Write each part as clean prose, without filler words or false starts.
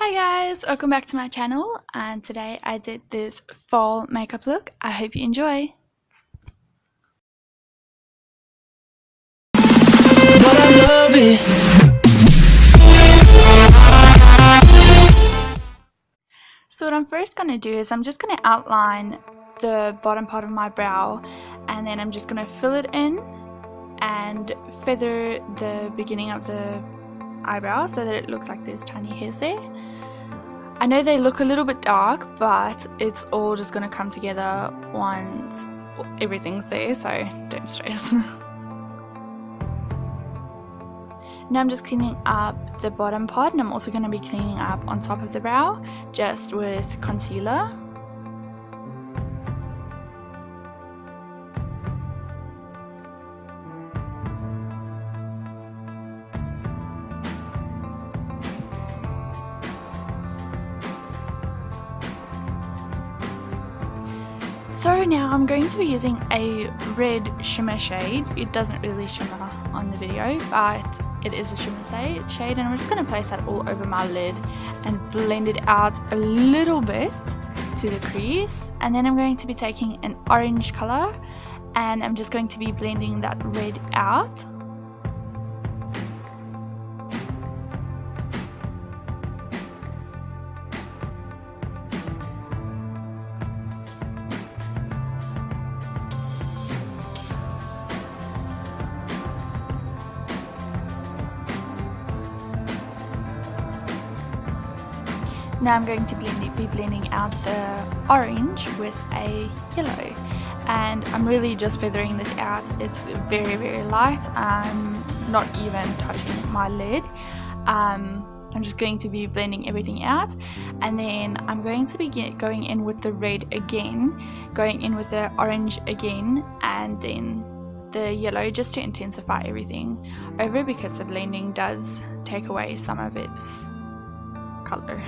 Hi guys, welcome back to my channel, and today I did this fall makeup look. I hope you enjoy. But I love it. So what I'm first going to do is I'm just going to outline the bottom part of my brow, and then I'm just going to fill it in and feather the beginning of the eyebrow so that it looks like there's tiny hairs there. I know they look a little bit dark, but it's all just going to come together once everything's there, so don't stress. Now I'm just cleaning up the bottom part, and I'm also going to be cleaning up on top of the brow just with concealer. So now I'm going to be using a red shimmer shade. It doesn't really shimmer on the video, but it is a shimmer shade, and I'm just going to place that all over my lid and blend it out a little bit to the crease. And then I'm going to be taking an orange color, and I'm just going to be blending that red out. Now I'm going to be blending out the orange with a yellow, and I'm really just feathering this out. It's very, very light. I'm not even touching my lid. I'm just going to be blending everything out, and then I'm going to be going in with the red again, going in with the orange again, and then the yellow, just to intensify everything over, because the blending does take away some of its color.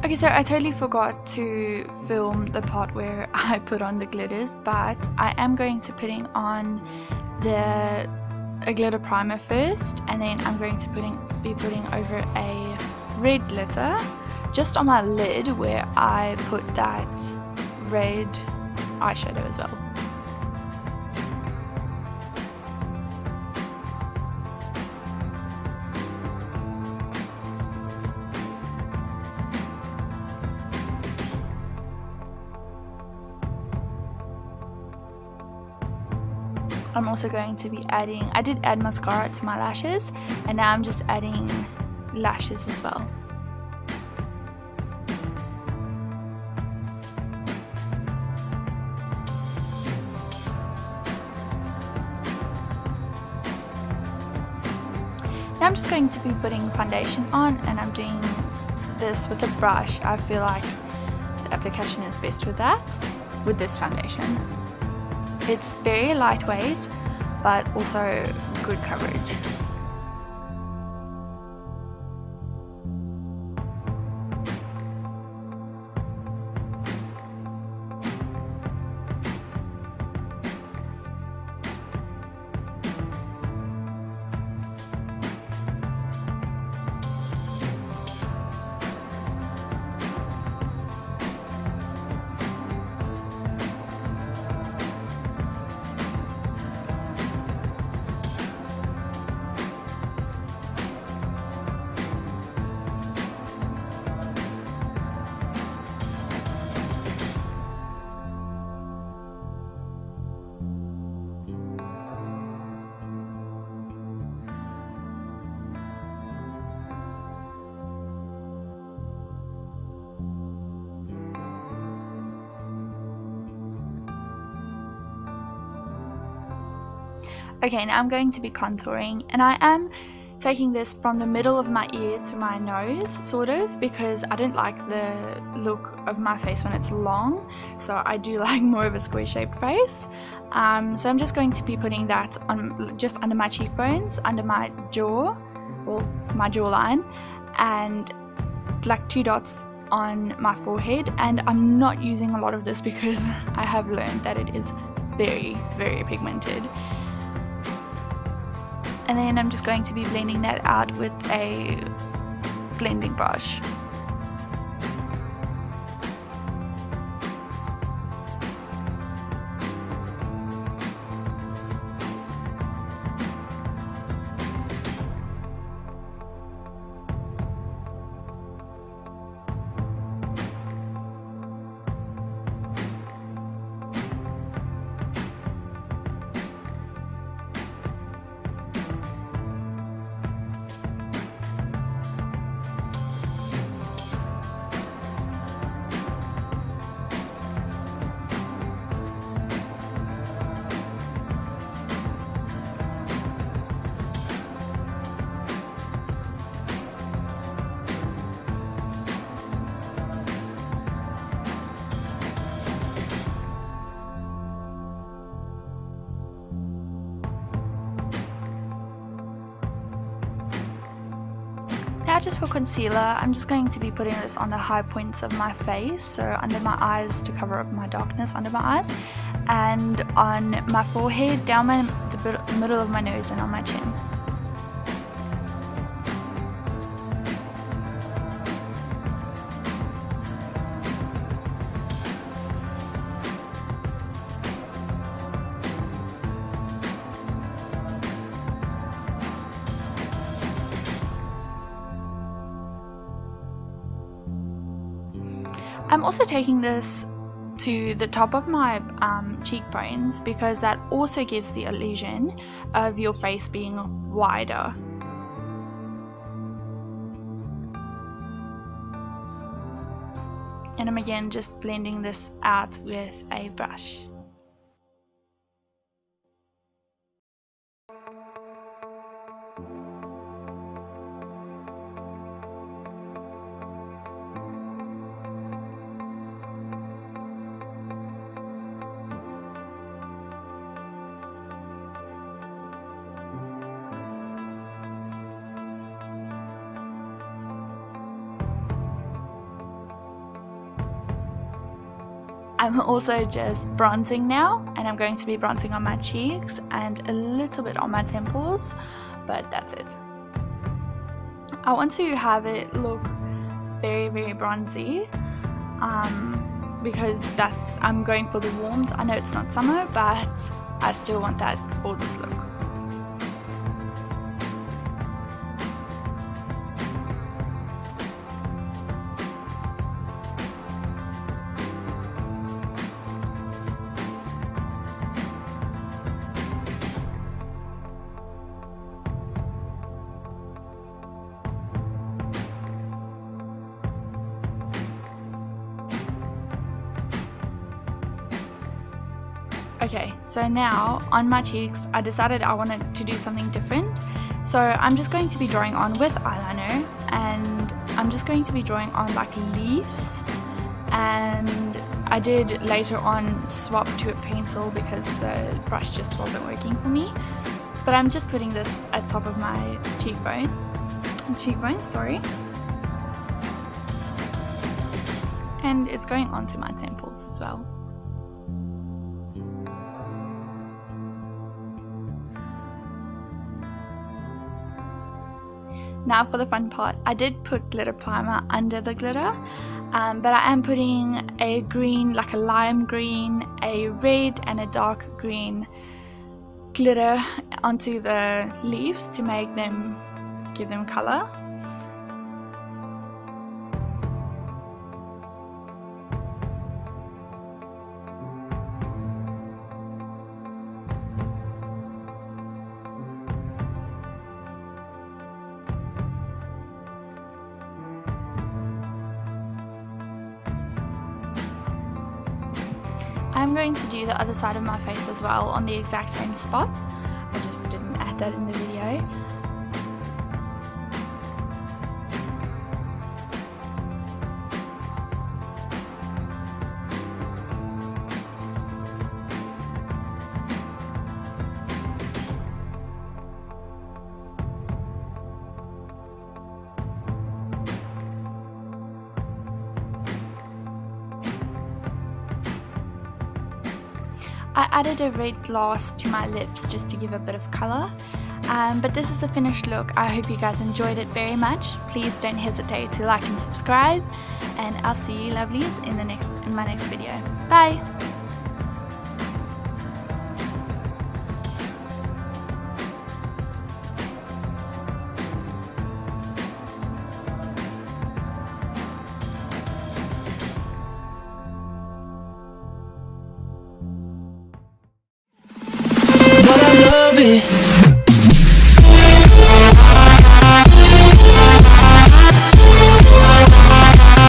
Okay, so I totally forgot to film the part where I put on the glitters, but I am going to putting on a glitter primer first, and then I'm going to be putting over a red glitter just on my lid where I put that red eyeshadow as well. I'm also going to be adding, I did add mascara to my lashes, and now I'm just adding lashes as well. Now I'm just going to be putting foundation on, and I'm doing this with a brush. I feel like the application is best with that, with this foundation. It's very lightweight, but also good coverage. Okay, now I'm going to be contouring, and I am taking this from the middle of my ear to my nose, sort of, because I don't like the look of my face when it's long, so I do like more of a square shaped face. So I'm just going to be putting that on just under my cheekbones, under my jaw, well, my jawline, and like 2 dots on my forehead, and I'm not using a lot of this because I have learned that it is very, very pigmented. And then I'm just going to be blending that out with a blending brush. Now just for concealer, I'm just going to be putting this on the high points of my face, so under my eyes to cover up my darkness under my eyes, and on my forehead, down the middle of my nose, and on my chin. I'm also taking this to the top of my cheekbones because that also gives the illusion of your face being wider. And I'm again just blending this out with a brush. I'm also just bronzing now, and I'm going to be bronzing on my cheeks and a little bit on my temples, but that's it. I want to have it look very, very bronzy because I'm going for the warmth. I know it's not summer, but I still want that for this look. Okay, so now on my cheeks, I decided I wanted to do something different. So I'm just going to be drawing on with eyeliner, and I'm just going to be drawing on like leaves. And I did later on swap to a pencil because the brush just wasn't working for me. But I'm just putting this at top of my cheekbone, sorry. And it's going onto my temples as well. Now for the fun part, I did put glitter primer under the glitter, but I am putting a green, like a lime green, a red and a dark green glitter onto the leaves to give them color. I'm going to do the other side of my face as well on the exact same spot. I just didn't add that in the video. I added a red glass to my lips just to give a bit of color. But this is the finished look. I hope you guys enjoyed it very much. Please don't hesitate to like and subscribe, and I'll see you lovelies in my next video. Bye! But I love it.